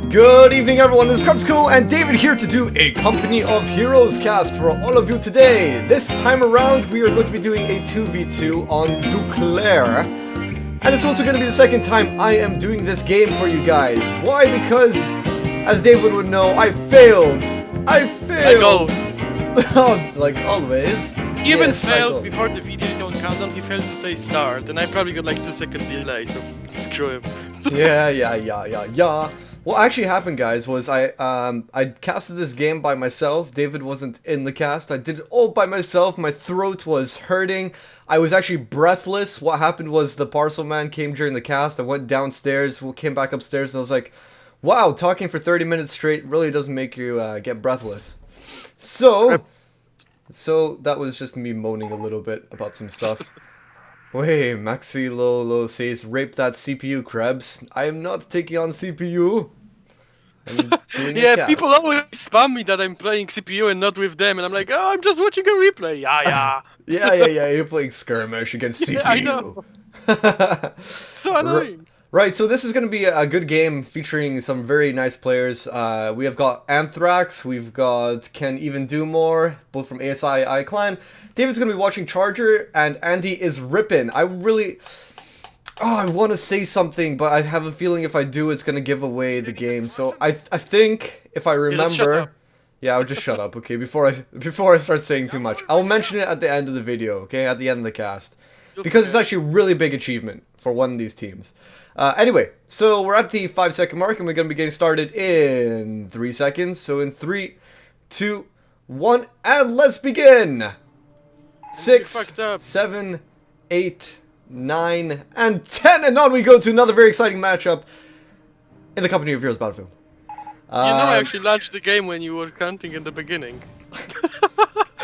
Good evening everyone, this is KrebsCOHO and David here to do a Company of Heroes cast for all of you today. This time around we are going to be doing a 2v2 on Duclair. And it's also going to be the second time I am doing this game for you guys. Why? Because, as David would know, I failed. I failed! Like always. He even failed before the video countdown, he failed to say start, and I probably got like 2-second delay, so screw him. Yeah. What actually happened, guys, was I casted this game by myself. David wasn't in the cast. I did it all by myself. My throat was hurting. I was actually breathless. What happened was the parcel man came during the cast. I went downstairs, came back upstairs, and I was like, wow, talking for 30 minutes straight really doesn't make you get breathless. So that was just me moaning a little bit about some stuff. Wait, Maxi Lolo says, rape that CPU, Krebs. I am not taking on CPU. Yeah, people always spam me that I'm playing CPU and not with them, and I'm like, oh, I'm just watching a replay. Yeah, you're playing skirmish against CPU. Yeah, I know. So annoying. Right, so this is going to be a good game featuring some very nice players. We have got aSIIAnthrax, we've got KrebsCOHO, both from aSIIClan. David's going to be watching Charger, and AndyisRIPPIN. I want to say something, but I have a feeling if I do, it's going to give away the game. So I think, if I remember... Yeah, I'll just shut up, okay, before I start saying too much. I'll mention it at the end of the video, okay, at the end of the cast. Because it's actually a really big achievement for one of these teams. Anyway, so we're at the 5-second mark, and we're going to be getting started in 3 seconds. So in 3, 2, 1, and let's begin! 6, 7, 8, 9, and 10, and on we go to another very exciting matchup in the Company of Heroes Battlefield. I actually launched the game when you were counting in the beginning.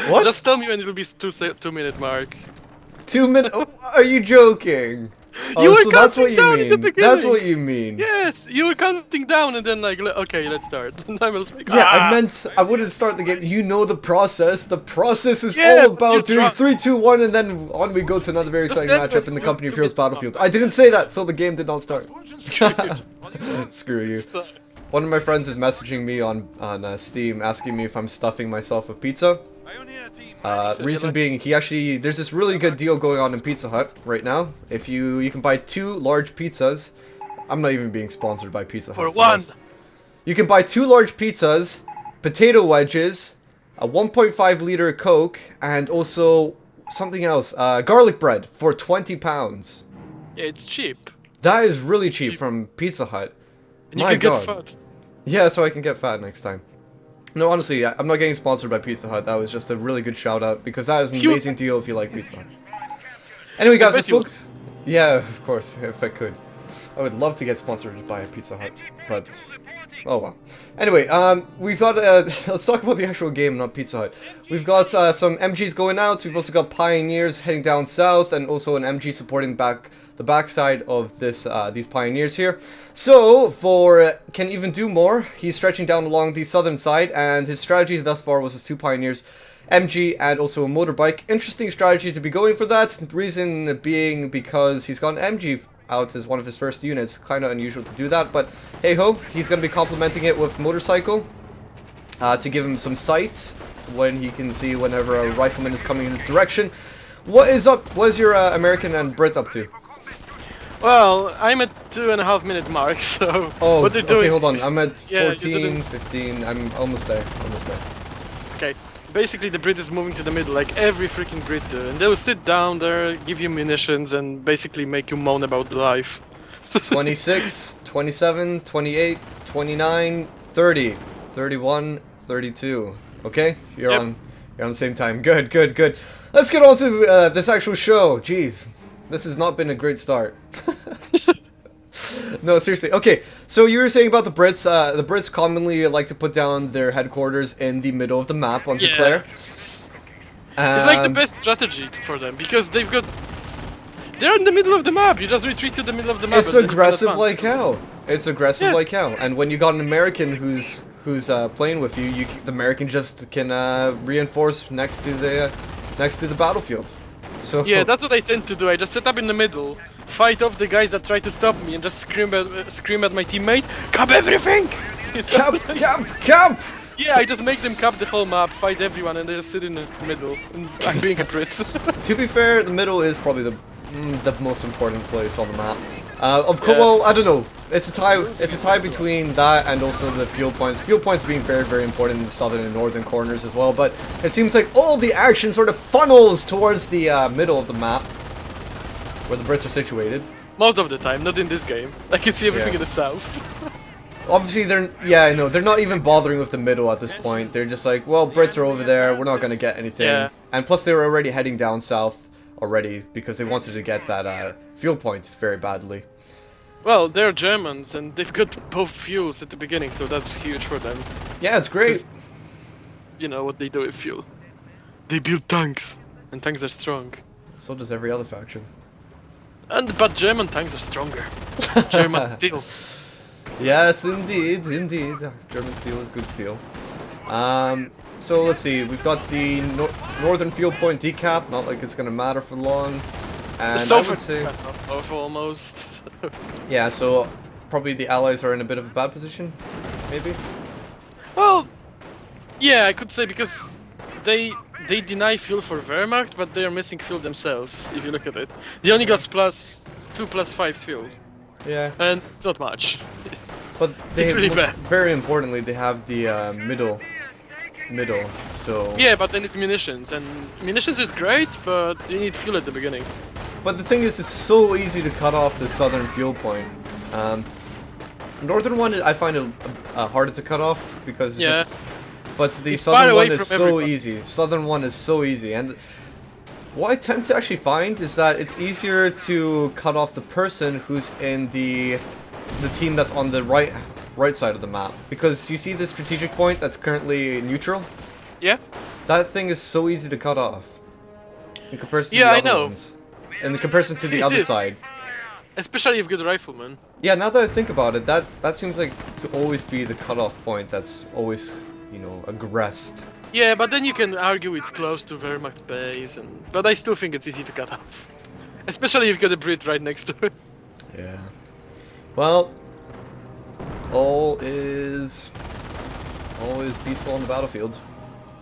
What? Just tell me when it will be 2-minute mark. 2 minutes? Oh, are you joking? You were so that's what counting you down mean. in the beginning. That's what you mean. Yes, you were counting down and then like, okay, let's start. And I was like, yeah, I meant I wouldn't start the game. You know the process. The process is all about doing 3, 2, 1, and then on we go to another very exciting matchup in the Company of Heroes Battlefield. I didn't say that, so the game did not start. Screw you. One of my friends is messaging me on Steam asking me if I'm stuffing myself with pizza. Reason being, there's this really good deal going on in Pizza Hut right now. If you can buy 2 large pizzas. I'm not even being sponsored by Pizza Hut. For one. You can buy 2 large pizzas, potato wedges, a 1.5 liter Coke, and also something else, garlic bread for £20. Yeah, it's cheap. That is really cheap from Pizza Hut. And you can get fat. Yeah, so I can get fat next time. No, honestly, I'm not getting sponsored by Pizza Hut. That was just a really good shout out because that is an amazing deal if you like Pizza Hut. Anyway, guys, let's focus. Yeah, of course, if I could. I would love to get sponsored by a Pizza Hut, but oh well. Anyway, we've got let's talk about the actual game, not Pizza Hut. We've got some MGs going out. We've also got Pioneers heading down south, and also an MG supporting the backside of these Pioneers here. So for KrebsCOHO, he's stretching down along the southern side, and his strategy thus far was his 2 Pioneers, MG and also a motorbike. Interesting strategy to be going for that. Reason being because he's got an MG out as one of his first units. Kind of unusual to do that, but hey ho, he's going to be complementing it with motorcycle to give him some sight when he can see whenever a rifleman is coming in his direction. What is up? What is your American and Brit up to? Well, I'm at 2.5-minute mark, so what they're doing... Okay, hold on. I'm at 14, 15. I'm almost there. Okay. Basically, the Brit is moving to the middle, like every freaking Brit do. And they'll sit down there, give you munitions, and basically make you moan about life. 26, 27, 28, 29, 30, 31, 32. Okay? You're on the same time. Good. Let's get on to this actual show. Jeez. This has not been a great start. No, seriously. Okay, so you were saying about the Brits. The Brits commonly like to put down their headquarters in the middle of the map on Duclair. It's like the best strategy for them, because they're in the middle of the map. You just retreat to the middle of the map. It's aggressive like hell. Like hell. And when you got an American who's playing with you, the American just can reinforce next to the battlefield. So yeah, that's what I tend to do. I just set up in the middle, fight off the guys that try to stop me, and just scream at my teammate, "Grab everything!" Cap! Yeah, I just make them cap the whole map, fight everyone, and they just sit in the middle. And I'm being a Brit. To be fair, the middle is probably the most important place on the map. Of course, well, I don't know. It's a tie. It's a tie between that and also the fuel points. Fuel points being very, very important in the southern and northern corners as well. But it seems like all the action sort of funnels towards the middle of the map, where the Brits are situated. Most of the time, not in this game. I can see everything in the south. Obviously, they're not even bothering with the middle at this point. They're just like, well, Brits are over there. We're not gonna get anything. Yeah. And plus, they were already heading down south already because they wanted to get that fuel point very badly. Well, they're Germans, and they've got both fuels at the beginning, so that's huge for them. Yeah, it's great. You know what they do with fuel. They build tanks, and tanks are strong. So does every other faction. But German tanks are stronger. German steel. Yes, indeed, indeed. German steel is good steel. So let's see. We've got the northern fuel point decap. Not like it's gonna matter for long. And The I would Soviets say, kind of off almost. yeah. So probably the Allies are in a bit of a bad position. Maybe. Well, yeah, I could say because they deny fuel for Wehrmacht, but they are missing fuel themselves. If you look at it, they only got +2/+5 fuel, Yeah. and it's not much. But It's really bad. Very importantly, they have the middle. So. Yeah, but then it's munitions, and munitions is great, but you need fuel at the beginning. But the thing is, it's so easy to cut off the southern fuel point. Northern one, I find it harder to cut off because it's just. But the It's far southern away one is from so everybody. easy. Southern one is so easy, and what I tend to actually find is that it's easier to cut off the person who's in the team that's on the right side of the map, because you see this strategic point that's currently neutral. Yeah. That thing is so easy to cut off in comparison Yeah, to I the other know. ones. In comparison to the It other is. side. Especially if you're good rifleman. Yeah, now that I think about it, that seems like to always be the cutoff point that's always, you know, aggressed. Yeah, but then you can argue it's close to Wehrmacht base, but I still think it's easy to cut off. Especially if you've got a Brit right next to it. Yeah. Well, all is peaceful on the battlefield.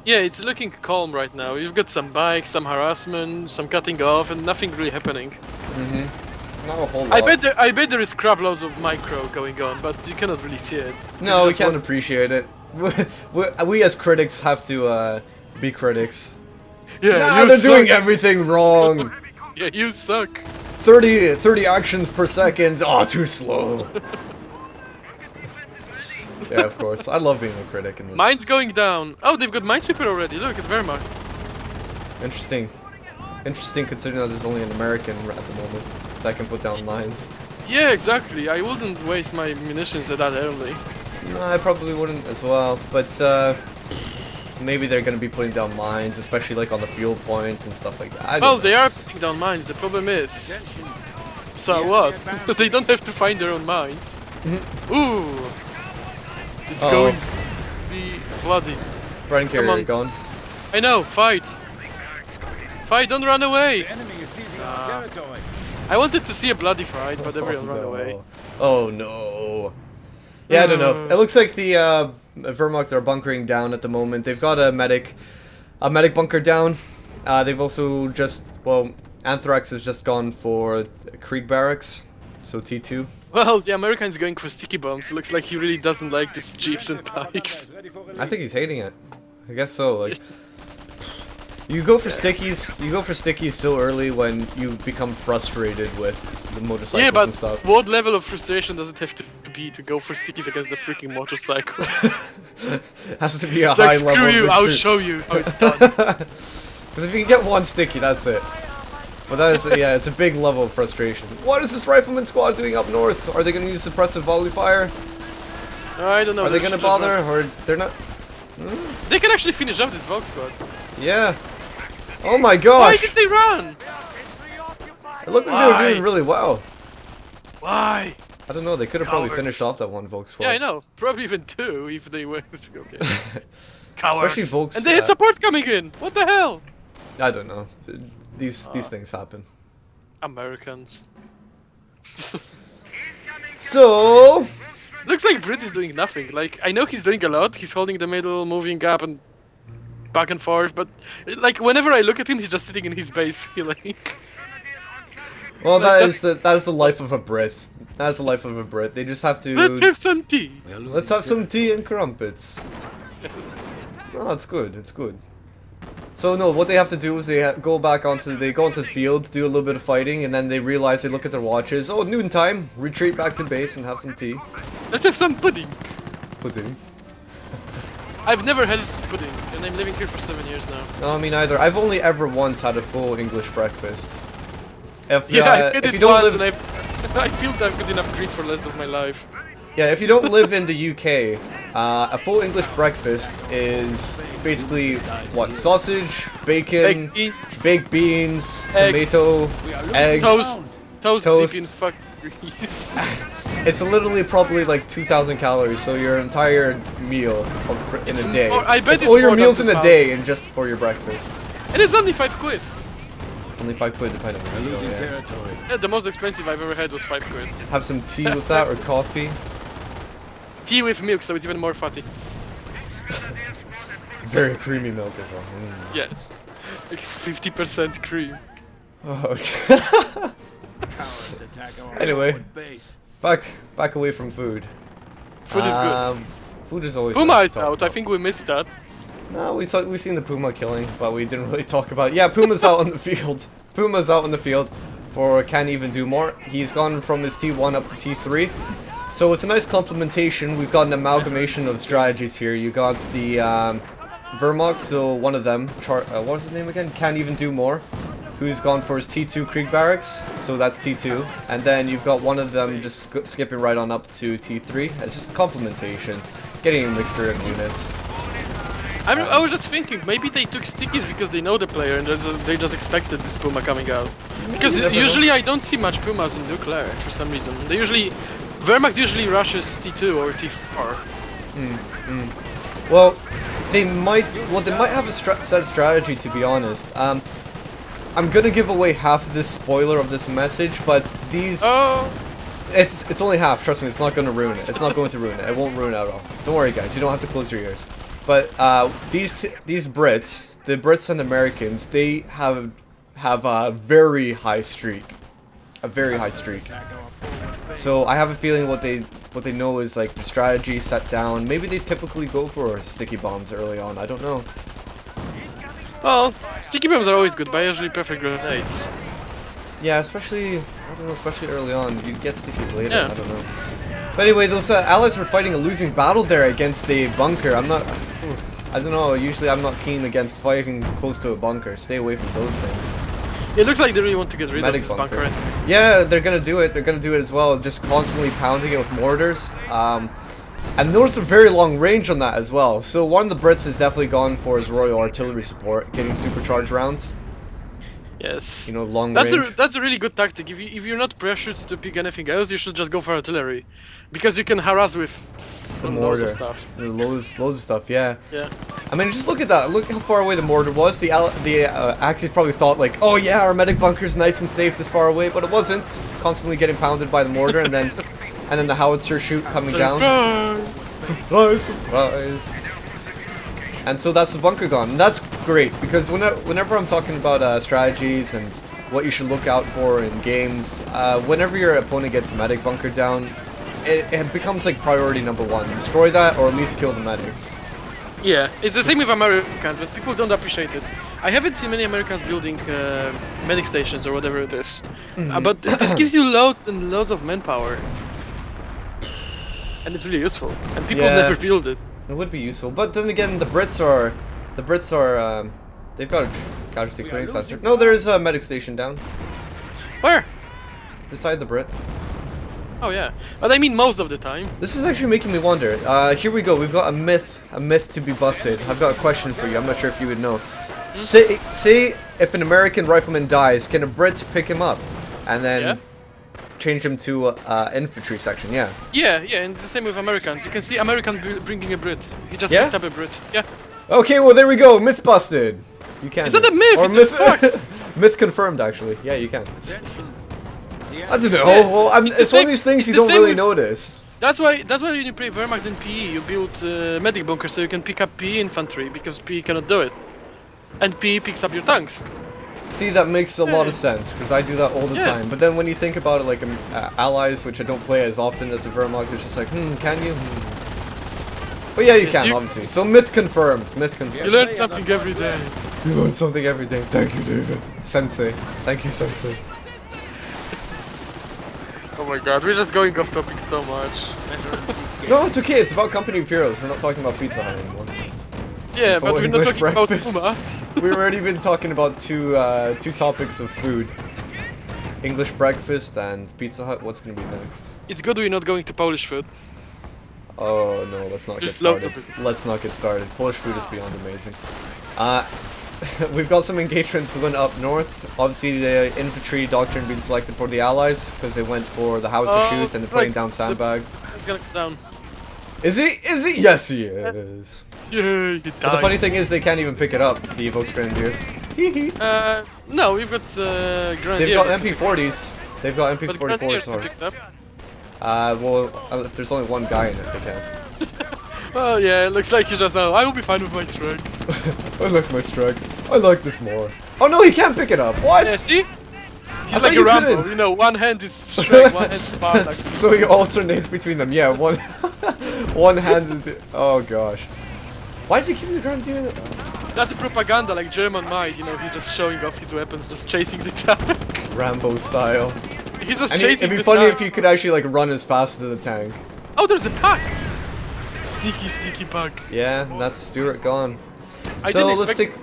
Yeah, it's looking calm right now. You've got some bikes, some harassment, some cutting off, and nothing really happening. Mm-hmm. Not a whole lot. I bet there is crap loads of micro going on, but you cannot really see it. No, It's we just can't one- appreciate it. We as critics have to be critics. Yeah, Nah, you they're suck. doing everything wrong. Yeah, you suck. 30 actions per second. Oh, too slow. Yeah, of course. I love being a critic in this. Mine's going down. Oh, they've got minesweeper already. Look at Wehrmacht. Interesting. Interesting considering that there's only an American at the moment that can put down mines. Yeah, exactly. I wouldn't waste my munitions that early. No, I probably wouldn't as well, but maybe they're gonna be putting down mines, especially like on the fuel point and stuff like that. I don't Well, know. they are putting down mines. The problem is, so what? They don't have to find their own mines. Ooh, it's going to be bloody. Brian Come Carrier on. gone. I know. Fight. Fight! Don't run away. Enemy is seizing our territory. I wanted to see a bloody fight, but everyone ran away. Oh no. Yeah, I don't know. It looks like the Wehrmacht are bunkering down at the moment. They've got a medic bunker down. They've also Anthrax has just gone for Krieg barracks, so T2. Well, the American's going for sticky bombs. Looks like he really doesn't like these jeeps and bikes. I think he's hating it. I guess so. Like, you go for stickies so early when you become frustrated with the motorcycles Yeah, but and stuff. what level of frustration does it have to be to go for stickies against the freaking motorcycle? Has to be a Like, high screw level. you, of I'll frustration. show you how it's done. Because if you can get one sticky, that's it. But that is, yeah, it's a big level of frustration. What is this rifleman squad doing up north? Are they going to use suppressive volley fire? I don't know. Are they going to bother? Or they're not? They can actually finish off this Vogue squad. Yeah. Oh my Why gosh! did they run? It looked like they were Why? doing really well. Why? I don't know, they could have probably Cowards. finished off that one Volk squad. Yeah, I know. Probably even two if they were. Okay. Cowards. Especially Volks. And they had support coming in. What the hell? I don't know. These things happen. Americans. So, Looks like Brit is doing nothing. Like, I know he's doing a lot. He's holding the middle, moving up and back and forth, but like whenever I look at him, he's just sitting in his base healing. Well, Like, that is the life of a Brit. That's the life of a Brit. They just have to. Let's have some tea. Let's have some tea and crumpets. No, it's good. It's good. So no, what they have to do is they go onto the field, do a little bit of fighting, and then they realize they look at their watches. Oh, noon time. Retreat back to base and have some tea. Let's have some pudding. Pudding. I've never had pudding, and I'm living here for 7 years now. No, me neither. I've only ever once had a full English breakfast. If Yeah, I've had if it you don't once, live, and I feel that I've got enough grease for the rest of my life. yeah, if you don't live in the UK, a full English breakfast is basically what? Sausage, bacon, baked beans, Egg. tomato, eggs. Toast Toast. deep in fuck grease. It's literally probably like 2,000 calories, so your entire meal in a day. I bet it's it's all your more than meals in a 2,000. day, and just for your breakfast. And it's only 5 quid. Only 5 quid depending on We're where you go, losing yeah. territory. Yeah, the most expensive I've ever had was 5 quid. Have some tea with that or coffee. Tea with milk, so it's even more fatty. Very creamy milk as well. Mm. Yes. Like 50% cream. Oh. Cowards attack our Anyway. forward base. back away from food. Food is good. Food is always Puma nice is to talk out, I about. think we missed that. No, we've seen the Puma killing, but we didn't really talk about it. Yeah, Puma's out on the field. Puma's out on the field for KrebsCOHO. He's gone from his T1 up to T3. So it's a nice complementation. We've got an amalgamation of strategies here. You got the Wehrmacht, so one of them, what was his name again? KrebsCOHO, who's gone for his T2 Krieg Barracks, so that's T2. And then you've got one of them just skipping right on up to T3. It's just complementation, getting a mixture of units. I was just thinking, maybe they took stickies because they know the player and they just expected this Puma coming out. Because You never usually I don't see much Pumas in Duclair for some reason. Wehrmacht usually rushes T2 or T4. Well, they might have a set strategy, to be honest. I'm gonna give away half of this spoiler of this message, but these... Oh! It's only half, trust me, it's not gonna ruin it. It's not going to ruin it. It won't ruin it at all. Don't worry, guys, you don't have to close your ears. But these Brits, the Brits and Americans, they have a very high streak. A very high streak. So I have a feeling what they know is like the strategy set down. Maybe they typically go for sticky bombs early on, I don't know. Well, sticky bombs are always good, but I usually prefer grenades. Yeah, especially, I don't know, especially early on. You get stickies later, Yeah. I don't know. But anyway, those allies were fighting a losing battle there against a bunker. I don't know, usually I'm not keen against fighting close to a bunker. Stay away from those things. It looks like they really want to get rid Medic of this bunker. Yeah, they're gonna do it. They're gonna do it as well. Just constantly pounding it with mortars. And notice a very long range on that as well. So one of the Brits has definitely gone for his Royal Artillery support, getting supercharged rounds. Yes. You know, long That's range. that's a really good tactic. If you're not pressured to pick anything else, you should just go for artillery, because you can harass with The loads mortar. of stuff. Loads of stuff, yeah. Yeah. I mean, just look at that. Look how far away the mortar was. The Axis probably thought like, oh yeah, our medic bunker's nice and safe this far away, but it wasn't. Constantly getting pounded by the mortar, and then the howitzer shoot coming down. Surprise! Surprise, surprise. And so that's the bunker gone. And that's great, because whenever I'm talking about strategies and what you should look out for in games, whenever your opponent gets medic bunker down, it becomes like priority number one. Destroy that, or at least kill the medics. Yeah, it's the same with Americans, but people don't appreciate it. I haven't seen many Americans building medic stations or whatever it is. But this gives you loads and loads of manpower. And it's really useful. And people Yeah. never build it. It would be useful, but then again, the Brits are, they've got a casualty clearing sensor. No, there is a medic station down Where? beside the Brit. Oh yeah. But I mean most of the time. This is actually making me wonder. Here we go. We've got a myth to be busted. I've got a question for you. I'm not sure if you would know. Say if an American rifleman dies, can a Brit pick him up and then Yeah. change him to infantry section? Yeah. Yeah, and it's the same with Americans. You can see American bringing a Brit. He just Yeah? picked up a Brit. Yeah. Okay, well there we go. Myth busted. You can. Is that a myth? Or It's a myth. fact. Myth confirmed, actually. Yeah, you can. Attention. The I don't know. Yeah, Well, it's the it's one same- of these things it's you the don't same really with- notice. That's why when you play Wehrmacht and PE, you build medic bunkers so you can pick up PE infantry because PE cannot do it, and PE picks up your tanks. See, that makes a lot of sense, because I do that all the Yes. time. But then when you think about it, like allies, which I don't play as often as the Wehrmacht, it's just like, can you? But yeah, you can, obviously. So myth confirmed. Myth confirmed. You learn something every day. You learn something every day. Thank you, David. Sensei. Thank you, Sensei. Oh my god, we're just going off topic so much. No, it's okay. It's about Company of Heroes. We're not talking about Pizza Hut anymore. Yeah, but we're not English talking breakfast. about Puma. We've already been talking about two topics of food. English breakfast and Pizza Hut. What's gonna be next? It's good we're not going to Polish food. Oh no, let's not get There's loads started. of it. Let's not get started. Polish food is beyond amazing. We've got some engagement to win up north. Obviously, the infantry doctrine being selected for the allies because they went for the howitzer shoot and they're putting down sandbags. It's gonna come down. Is he? Is he? Yes, he is. Yay, he died. But the funny thing is, they can't even pick it up. The Evokes Grenadiers. No, we've got Grenadiers. They've got MP40s. They've got But MP44s. Grenadiers can Sorry. pick it up. Well, if there's only one guy in it, they can. Oh yeah, it looks like you just know. I will be fine with my strike. I like my strike. I like this more. Oh no, he can't pick it up. What? Yeah, see? I He's thought like you a Rambo, couldn't. you know, one hand is strike, one hand is Spartak. So he alternates between them. Yeah, one, one-handed. Oh gosh. Why is he keeping the ground doing it? That's a propaganda like German might, you know, he's just showing off his weapons, just chasing the tank. Rambo style. He's just And chasing it'd be the funny tank. if you could actually like run as fast as the tank. Oh, there's a pack! Sneaky, sneaky pack. Yeah, that's Stuart gone. I So didn't let's expect-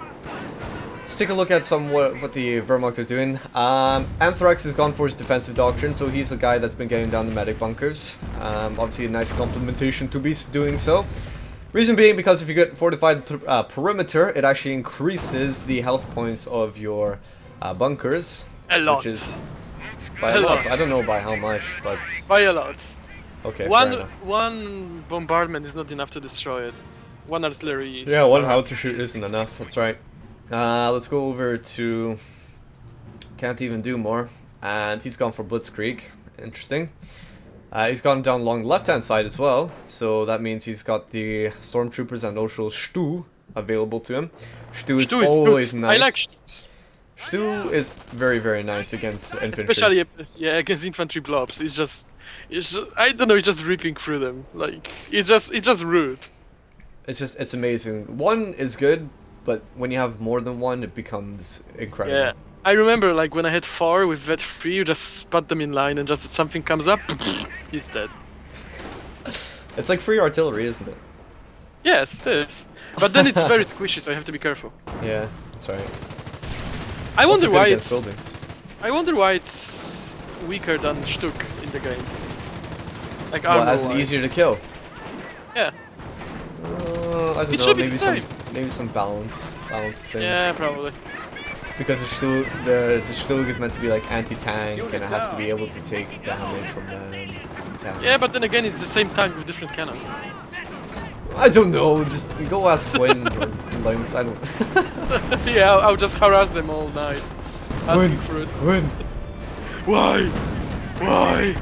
A lot. Which is by A a lot. lot. I don't know by how much, but By a lot. okay, fair One enough. one bombardment is not enough to destroy it. One artillery. Yeah, one howitzer shoot isn't enough, that's right. Let's go over to Can't Even Do More, and he's gone for Blitzkrieg. Interesting. He's gone down along the left-hand side as well, so that means he's got the Stormtroopers and also Stu available to him. Stu is Stu is always good. nice. I like Stus. Stu is very, very nice against infantry. Especially yeah, against infantry blobs. It's just I don't know, it's just ripping through them. Like it's just rude. It's amazing. One is good, but when you have more than one, it becomes incredible. Yeah. I remember like when I had 4 with Vet 3, you just spot them in line and just if something comes up, he's dead. It's like free artillery, isn't it? Yes, it is. But then it's very squishy, so I have to be careful. Yeah, that's right. I Also wonder good why against it's buildings. I wonder why it's weaker than Stuk in the game. Like Well, armor as it wise. easier to kill. Yeah. I don't It know, should be maybe the maybe some balance things. Yeah, probably. Because the Stug is meant to be like anti-tank and it has to be able to take damage from them. From tanks. Yeah, but then again, it's the same tank with different cannon. I don't know. Just go ask Quinn or Lynx. I don't. Yeah, I'll just harass them all night, asking for it. Win. Why? Why?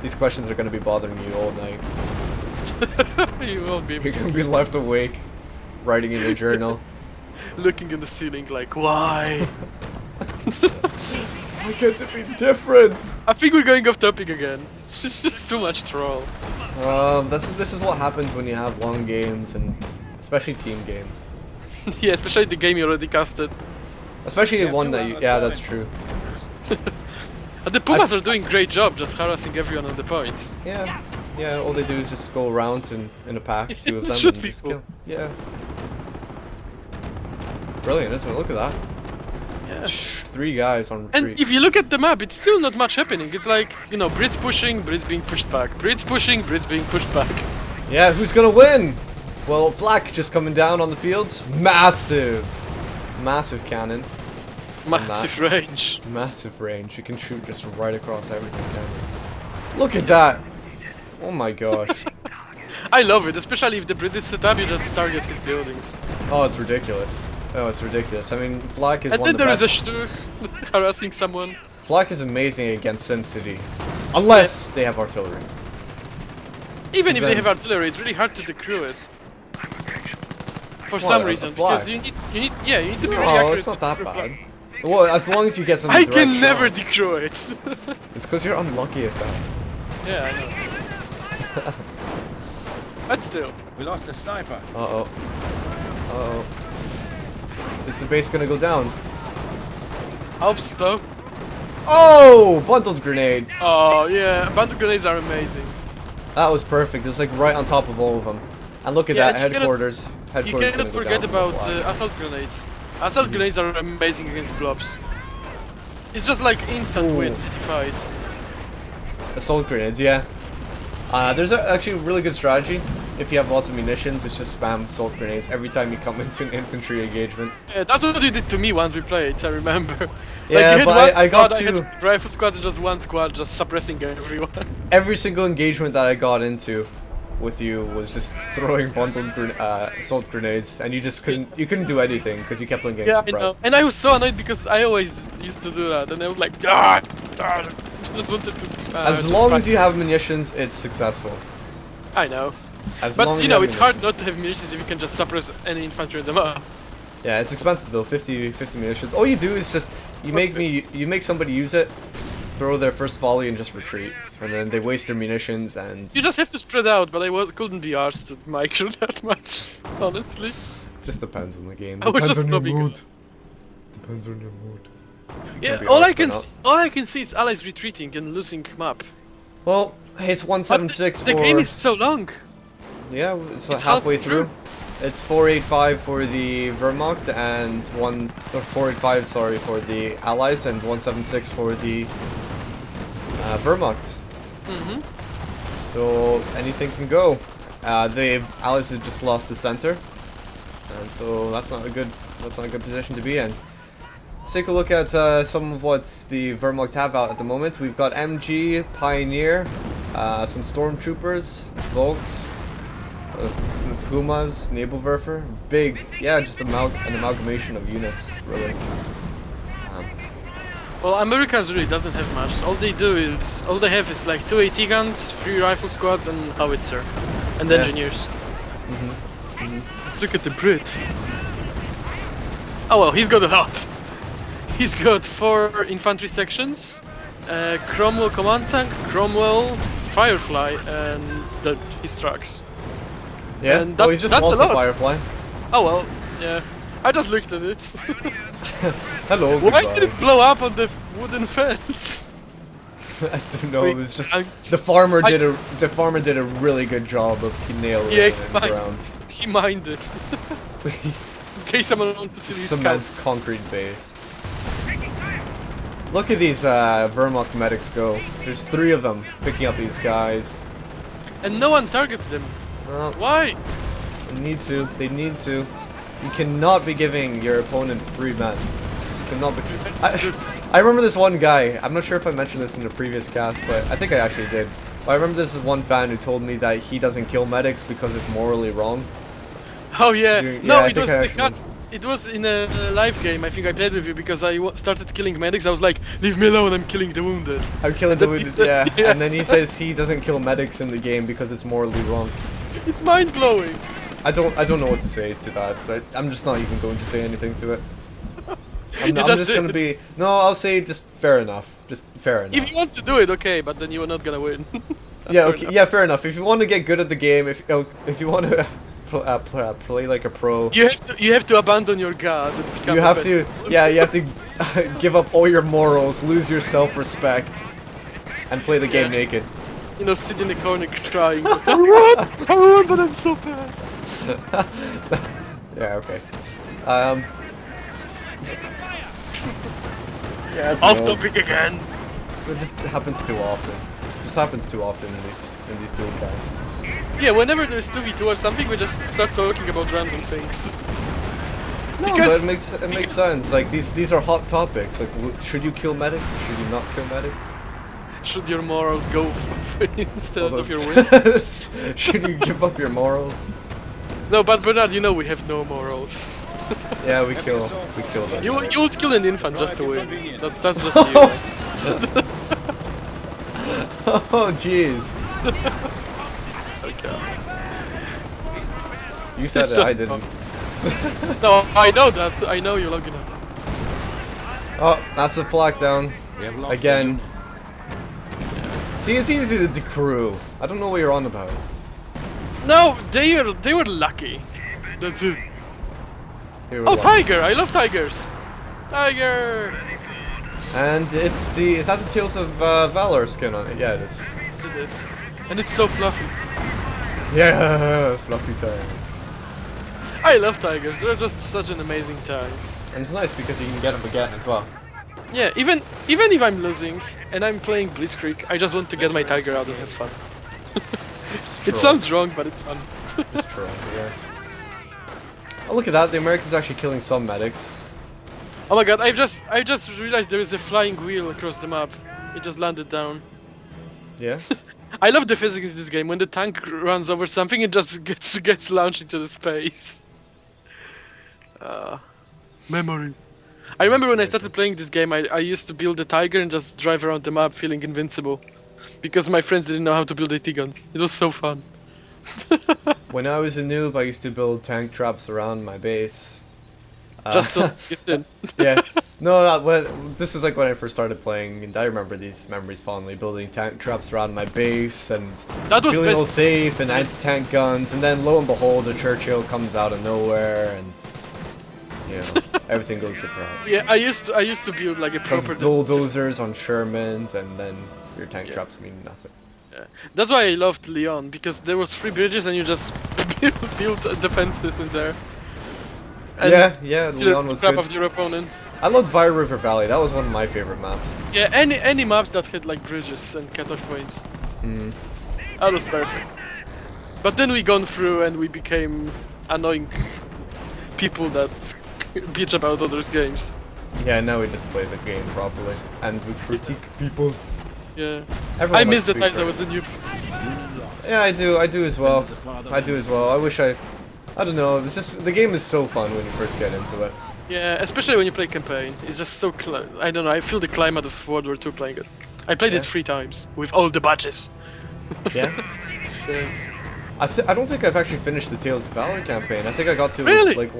These questions are going to be bothering you all night. You won't be able You're to going to be left awake, writing in your journal. looking at the ceiling like, why? Why can't it be different? I think we're going off topic again. It's just too much troll. This is what happens when you have long games and especially team games. Yeah, especially the game you already casted. Especially one that you, yeah, that's true. And the Pumas are doing great job just harassing everyone on the points. Yeah, yeah. All they do is just go around in a pack, two of them, Shoot and just people. kill. Yeah. Brilliant, isn't it? Look at that. Yeah. 3 guys on retreat. And if you look at the map, it's still not much happening. It's like, you know, Brits pushing, Brits being pushed back. Brits pushing, Brits being pushed back. Yeah, who's gonna win? Well, Flak just coming down on the field. Massive cannon. Massive range. Massive range. You can shoot just right across everything. Can't you? Look at that. Oh my gosh. I love it, especially if the British set up, you just target his buildings. Oh, it's ridiculous. Oh, it's ridiculous. I mean, Flak is And one then of the there is best. a Stu harassing someone. Flak is amazing against SimCity. Unless they have artillery. Even if they Then- have artillery, it's really hard to decrew it. For What, some a reason, flak? because you need to be really No, accurate. it's not that to decrew a bad. flak. Well, as long as you get some I direct can never shot. decrew it. It's because you're unlucky as hell. Yeah, I know. But still. We lost a sniper. Uh-oh. Uh-oh. Is the base gonna go down? Hope so. Oh! Bundled grenade! Oh yeah, bundle grenades are amazing. That was perfect. It's like right on top of all of them. And look at Yeah, that, and you headquarters. You Headquarters cannot gonna go forget down from the about flag. assault grenades. Assault grenades are amazing against blobs. It's just like instant Ooh. win in a fight. Assault grenades, yeah. There's actually a really good strategy. If you have lots of munitions, it's just spam assault grenades every time you come into an infantry engagement. Yeah, that's what you did to me once we played, I remember. Yeah, you had but one I got squad, to- I had rifle squads and just one squad just suppressing everyone. Every single engagement that I got into with you was just throwing bundled assault grenades, and you just couldn't do anything because you kept on getting Yeah, I know. suppressed. And I was so annoyed because I always used to do that, and I was like, ah, I just wanted to. As to long fight. as you have munitions, it's successful. I know. As long But as you know, have it's hard munitions. not to have munitions if you can just suppress any infantry in the map. Yeah, it's expensive though. 50 munitions. All you do is just you make somebody use it, throw their first volley, and just retreat, and then they waste their munitions and You just have to spread out, but couldn't be arsed to micro that much, honestly. just depends on the game. I was Depends just on your lobbing mood. Depends on your mood. Yeah, be all I arsed or can not. all I can see is allies retreating and losing map. Well, hey, it's 176 the for game is so long. yeah, it's It's halfway half through. It's 485 for the Wehrmacht and 485, sorry, for the Allies, and 176 for the Wehrmacht. Mm-hmm. So anything can go. The Allies have just lost the center, and so that's not a good position to be in. Let's take a look at some of what the Wehrmacht have out at the moment. We've got MG, Pioneer, some Stormtroopers, Volks, Pumas, Nebelwerfer. Big, yeah, just an amalgamation of units, really. Well, Americans really doesn't have much. All they have is like 2 AT guns, 3 rifle squads, and howitzer, and Yeah. engineers. Let's look at the Brit. Oh well, he's got a lot. He's got 4 infantry sections, Cromwell command tank, Cromwell, Firefly, and his trucks. Yeah, And oh, he's just that's lost a the lot. Firefly. Oh well, yeah. I just looked at it. Hello, Why goodbye. did it blow up on the wooden fence? I don't know. Wait, It's just I- the farmer did a really good job of nailing Yeah, it in the ground. he mined it. In case someone wants to see these Cement scouts. concrete base. Look at these Wehrmacht medics go. There's 3 of them picking up these guys. And no one targeted them. Well, Why? they need to. They need to. You cannot be giving your opponent free men. Just cannot be. I remember this one guy. I'm not sure if I mentioned this in a previous cast, but I think I actually did. But I remember this one fan who told me that he doesn't kill medics because it's morally wrong. Oh yeah. Yeah, No, I it think was I the actually cut. It was in a live game. I think I played with you because I started killing medics. I was like, leave me alone. I'm killing the wounded. I'm killing the And then he wounded, said- yeah. yeah. And then he says he doesn't kill medics in the game because it's morally wrong. It's mind blowing. I don't know what to say to that. So I'm just not even going to say anything to it. I'm You just gonna did. be I'll say just fair enough. Just fair enough. If you want to do it, okay, but then you are not gonna win. Yeah, Fair okay, enough. yeah, fair enough. If you want to get good at the game, if you want to play like a pro, You have to abandon your god. And become you a have better- to you have to give up all your morals, lose your self-respect, and play the game Yeah. naked. You know, sit in the corner crying. I won, but I'm so bad. Yeah, okay. Yeah, it's Off annoying. topic again. It just happens too often. Just happens too often in these dual casts. Yeah, whenever there's 2v2 or something, we just start talking about random things. No, Because- but it makes sense. Like these are hot topics. Like, should you kill medics? Should you not kill medics? Should your morals go instead Although- of your wins? Should you give up your morals? No, but Bernard, you know we have no morals. Yeah, we kill them. You would kill an infant just to win. Convenient. That's just you. Oh jeez. Okay. You said it, I didn't. No, I know that. I know you long enough. Oh, that's the flak down. We have lost Again. See, it's easy to decrew. I don't know what you're on about. No, they were lucky. That's it. Here we Oh, go. tiger! I love tigers. Tiger. And it's the, is that the Tales of Valor skin on it? Yeah, it is. Yes, it is. And it's so fluffy. Yeah, fluffy tiger. I love tigers. They're just such an amazing tanks. And it's nice because you can get them again as well. Yeah, even if I'm losing and I'm playing Blitzkrieg, I just want to get my tiger out and have fun. It sounds wrong, but it's fun. Just true, yeah. Oh, look at that, the Americans actually killing some medics. Oh my god, I just realized there is a flying wheel across the map. It just landed down. Yeah? I love the physics in this game. When the tank runs over something, it just gets launched into the space. Memories. I remember when I started playing this game, I used to build a tiger and just drive around the map feeling invincible. Because my friends didn't know how to build AT guns. It was so fun. When I was a noob, I used to build tank traps around my base. Just so get in. Yeah. No, this is like when I first started playing, and I remember these memories fondly, building tank traps around my base, and That was feeling all best. safe, and anti-tank guns, and then lo and behold, a Churchill comes out of nowhere, and, you know, everything goes to crap. Yeah, I used to build like a Because proper bulldozers on Shermans, and then your tank Yeah. traps mean nothing. Yeah. That's why I loved Leon, because there was 3 bridges and you just built defenses in there. And Yeah, the Leon was crap good. of your opponent. I loved Wehr River Valley, that was one of my favorite maps. Yeah, any maps that had like bridges and cutoff points. Mm. That was perfect. But then we gone through and we became annoying people that bitch about others' games. Yeah, now we just play the game properly, and we critique people. Yeah. Everyone I miss likes the to be times I fair. was a noob. Yeah, I do as well. I do as well. I wish I don't know, it's just, the game is so fun when you first get into it. Yeah, especially when you play campaign. It's just so I don't know, I feel the climate of World War II playing it. I played Yeah. it 3 times, with all the badges. Yeah? Yes. I don't think I've actually finished the Tales of Valor campaign. I think I got to, Really? like,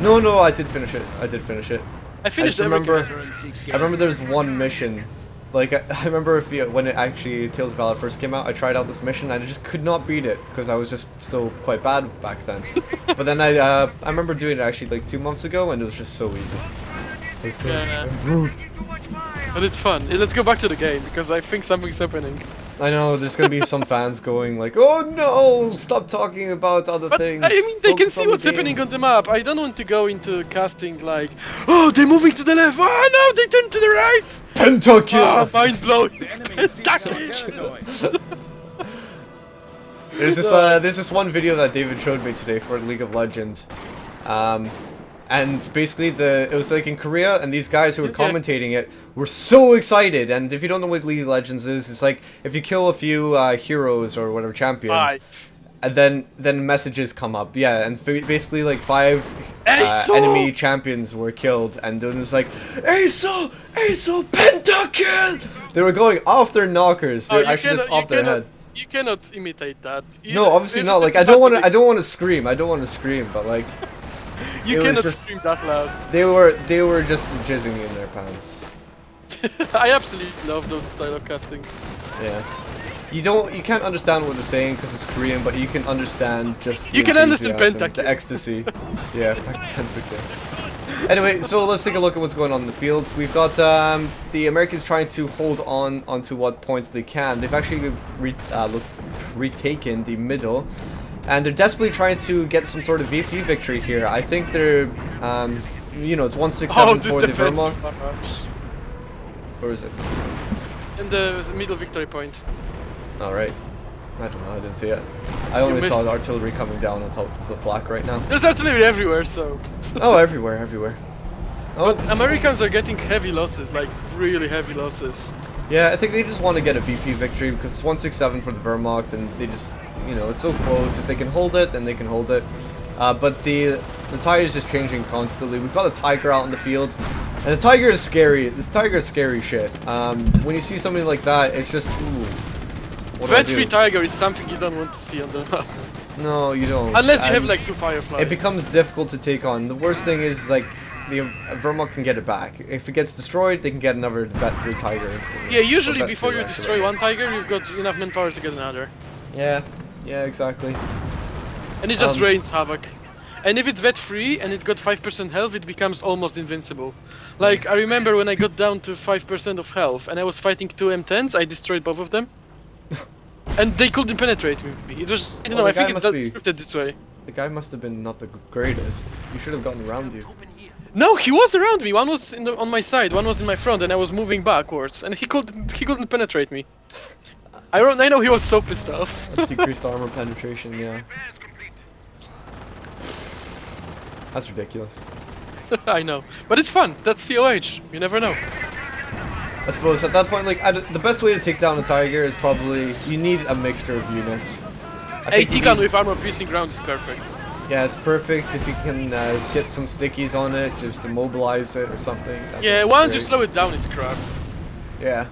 No, I did finish it. I did finish it. I finished just remember- every I remember there's one mission, like, I remember when it actually, Tales of Valor first came out, I tried out this mission and I just could not beat it, because I was just still quite bad back then. But then I remember doing it actually like 2 months ago, and it was just so easy. It's good. Yeah. Improved. But it's fun. Let's go back to the game, because I think something's happening. I know, there's gonna be some fans going like, oh no, stop talking about other But things. I mean, they can Focus see on the what's game." happening on the map. I don't want to go into casting like, oh, they're moving to the left. Oh no, they turned to the right. Pentakill! Oh, mind blowing. The enemy seeks our territory. There's this one video that David showed me today for League of Legends, and basically it was like in Korea, and these guys who were commentating it were so excited. And if you don't know what League of Legends is, it's like if you kill a few heroes or whatever champions, 5. and then messages come up. Yeah, and basically like 5 Aso! enemy champions were killed, and then it's like Aso, pentakill. They were going off their knockers. They're actually just off their head. You cannot imitate that. No, obviously not. Like I don't want to scream. I don't want to scream, but like You it was cannot just- scream that loud. they were just jizzing in their pants. I absolutely love those style of casting. Yeah. You can't understand what they're saying because it's Korean, but you can understand just the You can understand enthusiasm, pentakill. the ecstasy. Yeah, pentakill. Anyway, so let's take a look at what's going on in the field. We've got the Americans trying to hold on onto what points they can. They've actually retaken the middle, and they're desperately trying to get some sort of VP victory here. I think they're, it's 167 this for the defense Wehrmacht. barrage. Or is it? In the middle victory point. Alright. I don't know, I didn't see it. I only missed saw it. the artillery coming down on top of the flak right now. There's artillery everywhere, so. Oh, everywhere. Oh, Americans are getting heavy losses, like really heavy losses. Yeah, I think they just want to get a VP victory because it's 167 for the Wehrmacht, and they just, it's so close. If they can hold it, then they can hold it. But the The tire is just changing constantly. We've got a tiger out in the field, and the tiger is scary. This tiger is scary shit. When you see something like that, it's just ooh. Vet-free tiger is something you don't want to see on the map. No, you don't. Unless you have like 2 fireflies. It becomes difficult to take on. The worst thing is like the Wehrmacht can get it back. If it gets destroyed, they can get another vet-free tiger instantly. Yeah, usually before you destroy one tiger, you've got enough manpower to get another. Yeah, yeah, exactly. And it just rains havoc. And if it's vet-free and it got 5% health, it becomes almost invincible. Like, I remember when I got down to 5% of health and I was fighting 2 M10s, I destroyed both of them. And they couldn't penetrate me. It was, I don't know, I think it's scripted this way. The guy must have been not the greatest. You should have gotten around you. No, he was around me. One was on my side, one was in my front, and I was moving backwards, and he couldn't penetrate me. I know he was so pissed off. Decreased armor penetration, yeah. That's ridiculous. I know, but it's fun. That's COH. You never know. I suppose at that point, like, the best way to take down a tiger is probably you need a mixture of units. AT-gun with armor-piercing rounds is perfect. Yeah, it's perfect if you can get some stickies on it, just immobilize it or something. Yeah, once you slow it down, it's crap. Yeah.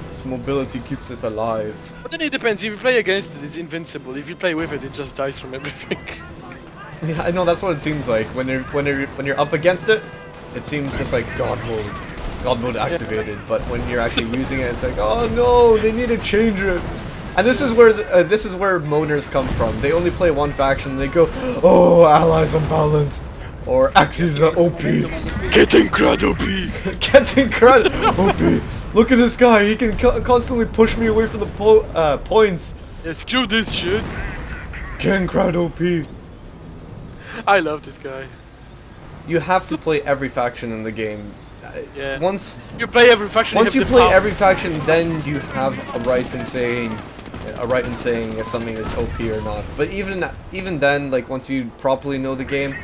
Its mobility keeps it alive. But then it depends. If you play against it, it's invincible. If you play with it, it just dies from everything. Yeah, I know that's what it seems like when you're up against it. It seems just like God mode activated. Yeah. But when you're actually using it, it's like, oh no, they need to change it. And this is where moaners come from. They only play one faction. And they go, oh, allies unbalanced, or Axis OP. Getting crud OP. Getting crud OP. Look at this guy. He can constantly push me away from the points. Yeah, screw this shit. Getting crud OP. I love this guy. You have to play every faction in the game. Yeah. Once you play every faction. Once you play every faction, then you have a right in saying if something is OP or not. But even then, like once you properly know the game,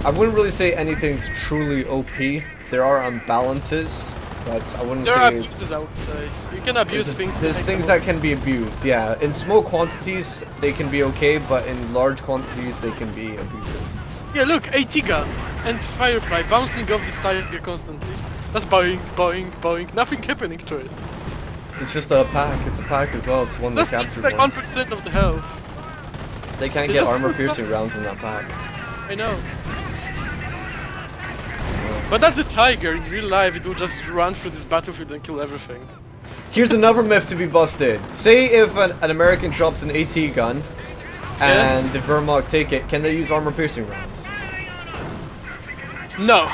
I wouldn't really say anything's truly OP. There are imbalances, but I wouldn't say. There are abuses, I would say. You can abuse things. There's things that can be abused. Yeah, in small quantities they can be okay, but in large quantities they can be abusive. Yeah, look, AT-gun and Firefly bouncing off this tiger constantly. That's boing, boing, boing. Nothing happening to it. It's just a pack. It's a pack as well. It's one they captured like once. 1% of the health. They can't get armor-piercing rounds in that pack. I know. But that's a tiger. In real life, it will just run through this battlefield and kill everything. Here's another myth to be busted. Say if an American drops an AT gun, and the Wehrmacht take it, can they use armor-piercing rounds? No.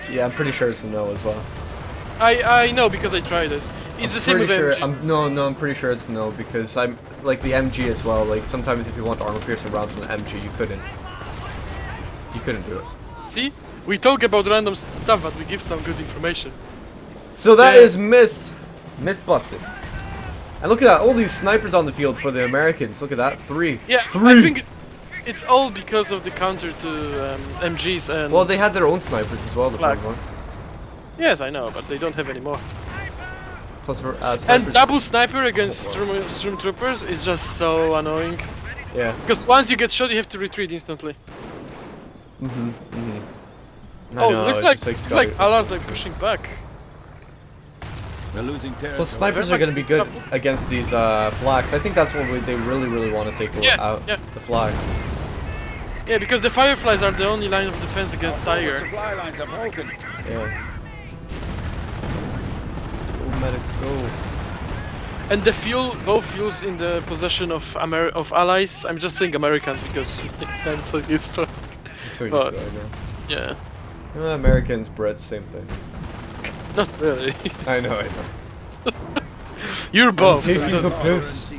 Yeah, I'm pretty sure it's a no as well. I know because I tried it. It's the same with MG. No, I'm pretty sure it's no because I'm like the MG as well. Like sometimes if you want armor-piercing rounds from an MG, you couldn't do it. See, we talk about random stuff, but we give some good information. So that is myth busted. And look at that, all these snipers on the field for the Americans. Look at that, 3. Yeah, 3. I think it's all because of the counter to MGs and... Well, they had their own snipers as well before. Yes, I know, but they don't have any more. Plus for, and double sniper against stormtroopers is just so annoying. Yeah. Because once you get shot, you have to retreat instantly. Oh, looks like Allah's like pushing back. We're losing territory. Plus snipers are going to be good against these flags. I think that's what they really want to take out. Yeah. The flags. Yeah, because the Fireflies are the only line of defense against Tiger. Supply lines are broken. Yeah. Go medics, go. And the both fuels in the possession of allies. I'm just saying Americans because I'm so used to it. So used to it, I know. Yeah. Americans, Brits, same thing. Not really. I know. You're both. I'm taking the piss.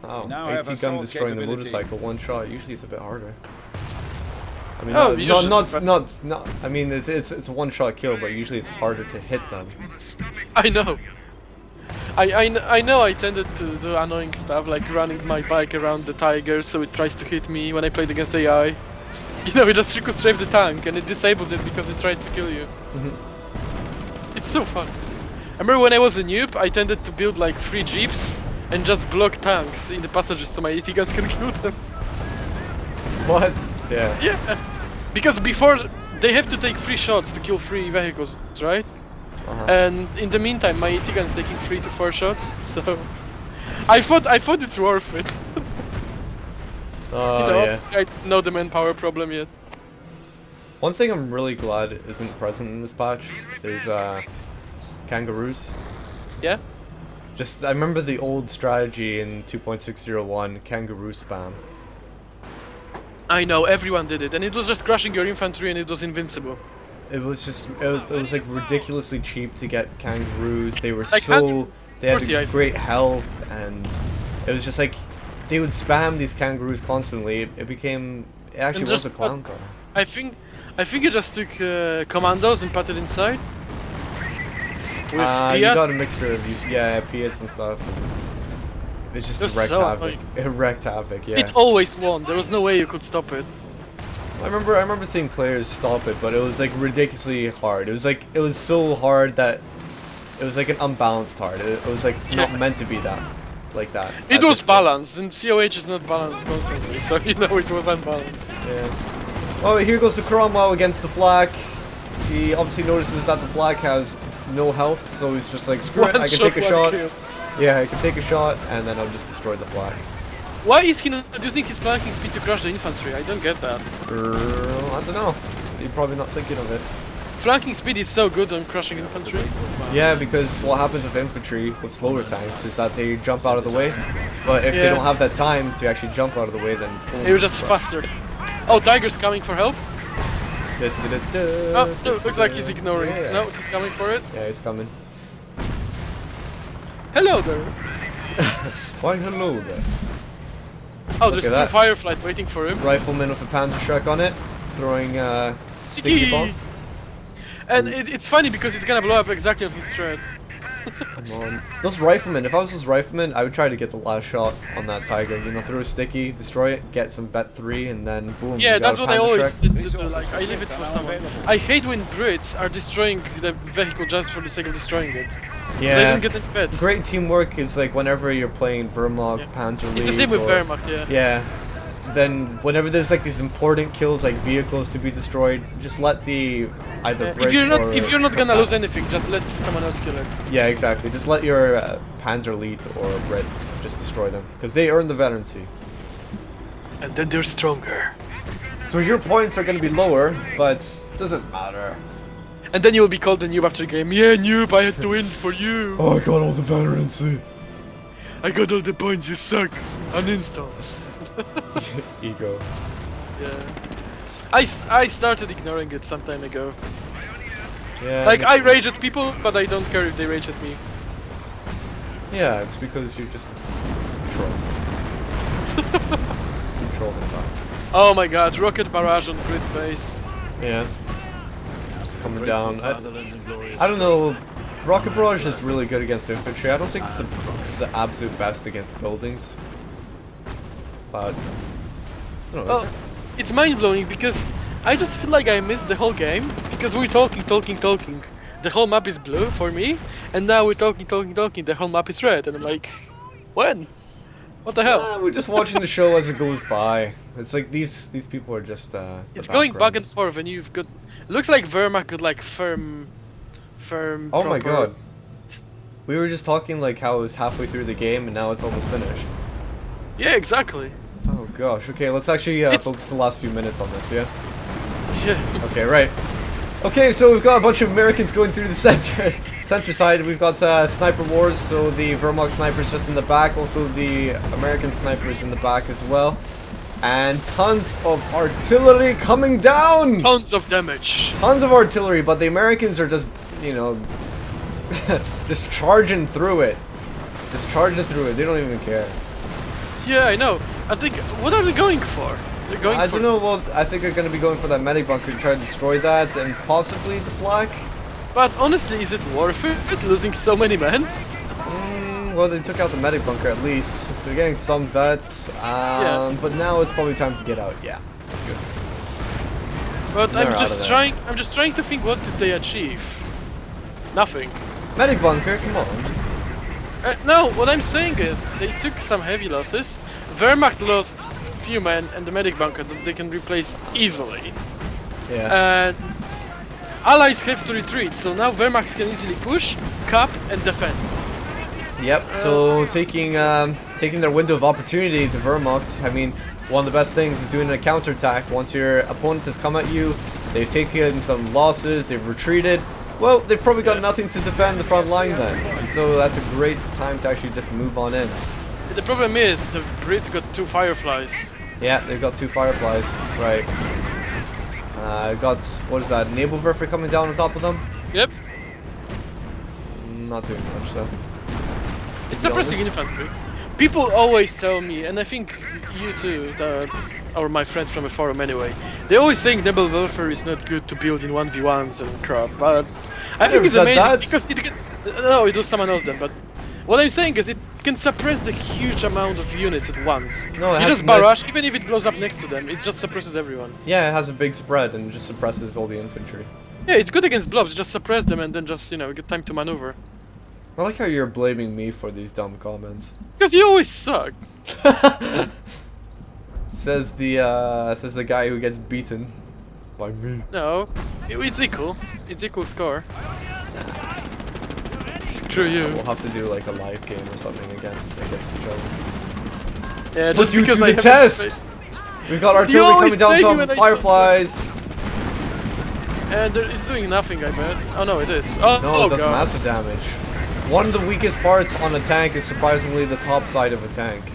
Oh, AT gun destroying the motorcycle, one shot. Usually it's a bit harder. I mean, not. I mean, it's a one-shot kill, but usually it's harder to hit them. I know. I know. I tended to do annoying stuff like running my bike around the tiger so it tries to hit me when I played against AI. You know, we just strafe the tank and it disables it because it tries to kill you. It's so fun. I remember when I was a noob, I tended to build like 3 jeeps and just block tanks in the passages so my AT guns can kill them. What? Yeah. Yeah, because before they have to take 3 shots to kill 3 vehicles, right? And in the meantime, my AT gun is taking 3 to 4 shots, so I thought it's worth it. Oh, yeah. I don't know the manpower problem yet. One thing I'm really glad isn't present in this patch is kangaroos. Yeah? Just, I remember the old strategy in 2.601, kangaroo spam. I know, everyone did it, and it was just crushing your infantry and it was invincible. It was just, it was like ridiculously cheap to get kangaroos. They were Like they had 40, great health, and it was just like, they would spam these kangaroos constantly. It actually was a clown car. I think you just took commandos and put it inside. With You got a mixture of Piats and stuff. And it just wrecked havoc. It wrecked havoc. Yeah. It always won. There was no way you could stop it. I remember seeing players stop it, but it was like ridiculously hard. It was so hard that it was like an unbalanced hard. It was like not meant to be that, like that. It was balanced, and COH is not balanced constantly, so you know it was unbalanced. Yeah. Oh, here goes the Cromwell against the flak. He obviously notices that the flak has no health, so he's just like, screw it, I can take a shot. Yeah, I can take a shot, and then I'll just destroy the flak. Why is he not using his flanking speed to crush the infantry? I don't get that. I don't know. You're probably not thinking of it. Flanking speed is so good on crushing infantry. Yeah, because what happens with infantry, with slower tanks, is that they jump out of the way. But if they don't have that time to actually jump out of the way, then... They're just faster. Oh, Tiger's coming for help. Oh, no, looks like he's ignoring. Yeah. No, he's coming for it. Yeah, he's coming. Hello there. Why hello there? Oh, there's 2 fireflies waiting for him. Rifleman with a Panzerschreck on it, throwing sticky bomb. And it's funny because it's gonna blow up exactly on his thread. Come on. Those riflemen, if I was those riflemen, I would try to get the last shot on that Tiger. You know, throw a sticky, destroy it, get some Vet 3, and then boom. Yeah, that's what I always did. do. Like, I leave it for someone. I hate when Brits are destroying the vehicle just for the sake of destroying it. Yeah. They don't get any pets. Great teamwork is like whenever you're playing Wehrmacht, Panzer League. It's the same with Wehrmacht, yeah. Yeah. Then whenever there's like these important kills, like vehicles to be destroyed, just let the either Brit if you're not gonna lose anything, just let someone else kill it. Yeah, exactly. Just let your Panzer Elite or Brit just destroy them, because they earn the veterancy. And then they're stronger. So your points are gonna be lower, but it doesn't matter. And then you will be called the noob after the game. Yeah, noob, I had to win for you. Oh, I got all the veterancy. I got all the points, you suck. Uninstall. Ego. Yeah. I started ignoring it some time ago. Yeah. Like, I rage at people, but I don't care if they rage at me. Yeah, it's because you're just a troll. You troll them back. Oh my god, rocket barrage on Brit base. Yeah. Just coming down. I don't know. Rocket barrage is really good against infantry. I don't think it's the absolute best against buildings. But I don't know. Well, it's mind-blowing because I just feel like I missed the whole game because we're talking. The whole map is blue for me, and now we're talking. The whole map is red, and I'm like, when? What the hell? We're just watching the show as it goes by. It's like these people are just. It's going back and forth, and you've got. Looks like Wehrmacht could like firm. Oh my god. We were just talking like how it was halfway through the game, and now it's almost finished. Yeah, exactly. Oh gosh. Okay, let's actually focus the last few minutes on this. Yeah. Yeah. Okay. Right. Okay, so we've got a bunch of Americans going through the center side. We've got sniper wars, so the Wehrmacht snipers just in the back, also the American snipers in the back as well, and tons of artillery coming down. Tons of damage. Tons of artillery, but the Americans are just, you know, just charging through it. Just charging through it. They don't even care. Yeah, I know. I think, what are they going for? They're going I don't know. Well, I think they're going to be going for that medic bunker to try to destroy that and possibly the flak. But honestly, is it worth it losing so many men? Well, they took out the medic bunker at least. They're getting some vets, but now it's probably time to get out. Yeah, good. But I'm just trying to think, what did they achieve? Nothing. Medic bunker, come on. No, what I'm saying is they took some heavy losses. Wehrmacht lost few men and the medic bunker that they can replace easily. Yeah. And Allies have to retreat, so now Wehrmacht can easily push, cap, and defend. Yep. So taking their window of opportunity, the Wehrmacht. I mean, one of the best things is doing a counterattack. Once your opponent has come at you, they've taken some losses, they've retreated. Well, they've probably got nothing to defend the front line then, and so that's a great time to actually just move on in. The problem is the Brits got 2 Fireflies. Yeah, they've got 2 Fireflies. That's right. Got, what is that? Nebelwerfer coming down on top of them. Yep. Not doing much though. It's suppressing infantry. People always tell me, and I think you too, or my friends from the forum anyway, they're always saying Nebelwerfer is not good to build in 1v1s and crap, but I think it's amazing because it can... No, it was someone else then, but what I'm saying is it can suppress the huge amount of units at once. No, it you has just barrage, even if it blows up next to them, it just suppresses everyone. Yeah, it has a big spread and just suppresses all the infantry. Yeah, it's good against blobs, just suppress them and then just, you know, get time to maneuver. I like how you're blaming me for these dumb comments. Because you always suck. Says the guy who gets beaten by me. No, it's equal. It's equal score. Screw you. We'll have to do like a live game or something again against each other. Yeah, Put just you to because I the haven't test! We've got artillery always coming down play top when of I Fireflies. And it's doing nothing, I bet. Oh no, it is. Oh, No, it does God. massive damage. One of the weakest parts on a tank is surprisingly the top side of a tank.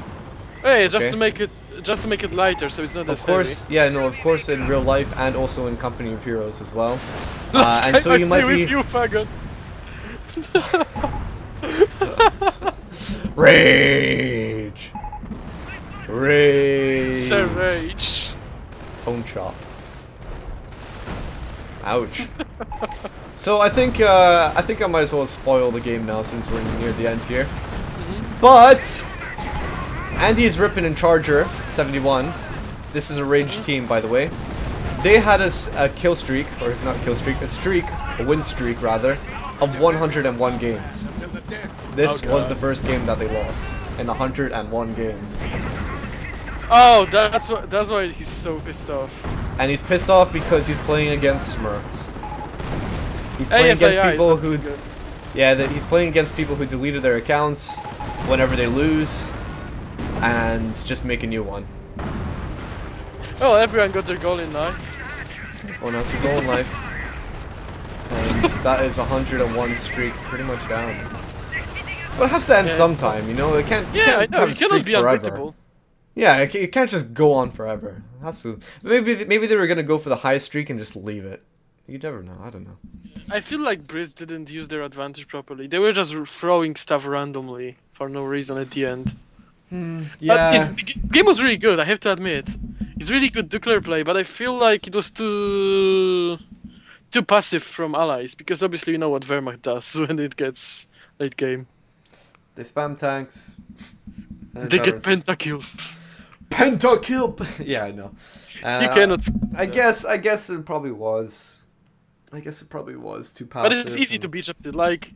Hey, just Okay. to make it lighter, so it's not as Of course, heavy. yeah, no, of course in real life and also in Company of Heroes as well. Last And time so I you might play be with you, faggot. rage, rage, Savage. Tone chop. Ouch. So I think I might as well spoil the game now since we're near the end here. But AndyisRIPPIN and Charger 71. This is a rage team, by the way. They had a kill streak, or not kill streak, a win streak rather, of 101 games. This was the first game that they lost in 101 games. Oh, that's why he's so pissed off. And he's pissed off because he's playing against Smurfs. He's playing against people who, yeah, that he's playing against people who deleted their accounts whenever they lose, and just make a new one. Oh, everyone got their goal in life. Everyone has a goal in life, and that is 101 streak, pretty much down. But it has to end sometime, you know. It can't. Yeah, I know. Have a It cannot streak be forever. unpredictable. Yeah, it can't just go on forever. It has to. Maybe they were gonna go for the highest streak and just leave it. You never know. I don't know. I feel like Brits didn't use their advantage properly. They were just throwing stuff randomly for no reason at the end. Yeah. But his game was really good, I have to admit. It's really good Duclair play, but I feel like it was too passive from allies, because obviously you know what Wehrmacht does when it gets late game. They spam tanks. and They get towers. pentakills. Pentakill. Yeah, I know. You cannot. I guess it probably was. I guess it probably was too passive. But it's easy to beat up. Like,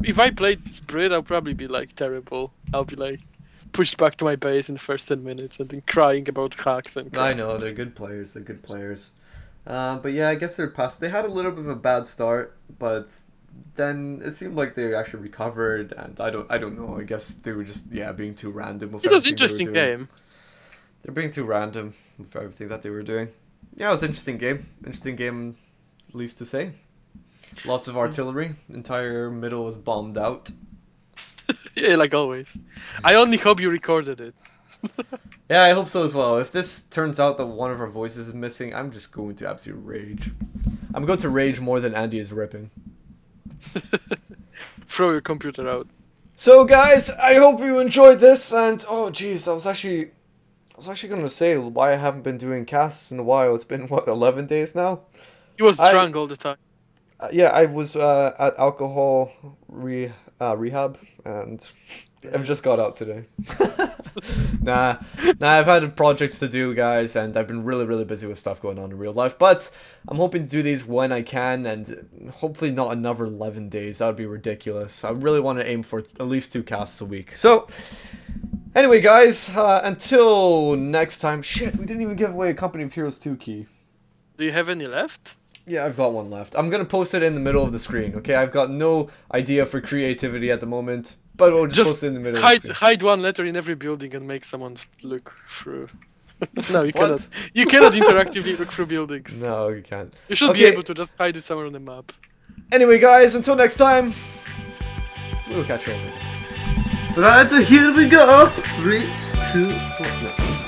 if I played this Brit, I'll probably be like terrible. I'll be like pushed back to my base in the first 10 minutes and then crying about hacks and crap. I know, they're good players. They're good players. But yeah, I guess they're past. They had a little bit of a bad start, but then it seemed like they actually recovered. And I don't know. I guess they were just being too random with It was an everything they interesting were doing. game. They're being too random with everything that they were doing. Yeah, it was an interesting game. Interesting game, least to say. Lots of artillery. Entire middle was bombed out. Yeah, like always. I only hope you recorded it. Yeah, I hope so as well. If this turns out that one of our voices is missing, I'm just going to absolute rage. I'm going to rage more than Andy is ripping. Throw your computer out. So guys, I hope you enjoyed this, and oh jeez, I was actually gonna say why I haven't been doing casts in a while. It's been what, 11 days now? He was drunk all the time. Yeah, I was at alcohol rehab, and I've just got out today. Nah, I've had projects to do, guys, and I've been really busy with stuff going on in real life. But I'm hoping to do these when I can, and hopefully not another 11 days. That would be ridiculous. I really want to aim for at least 2 casts a week. So, anyway, guys, until next time. Shit, we didn't even give away a Company of Heroes 2 key. Do you have any left? Yeah, I've got one left. I'm gonna post it in the middle of the screen, okay? I've got no idea for creativity at the moment, but we'll just post it in the middle of the screen. Hide one letter in every building and make someone look through. No, you cannot. You cannot interactively look through buildings. No, you can't. You should be able to just hide it somewhere on the map. Anyway, guys, until next time, we'll catch you all later. Right, here we go. 3, 2, 1. No.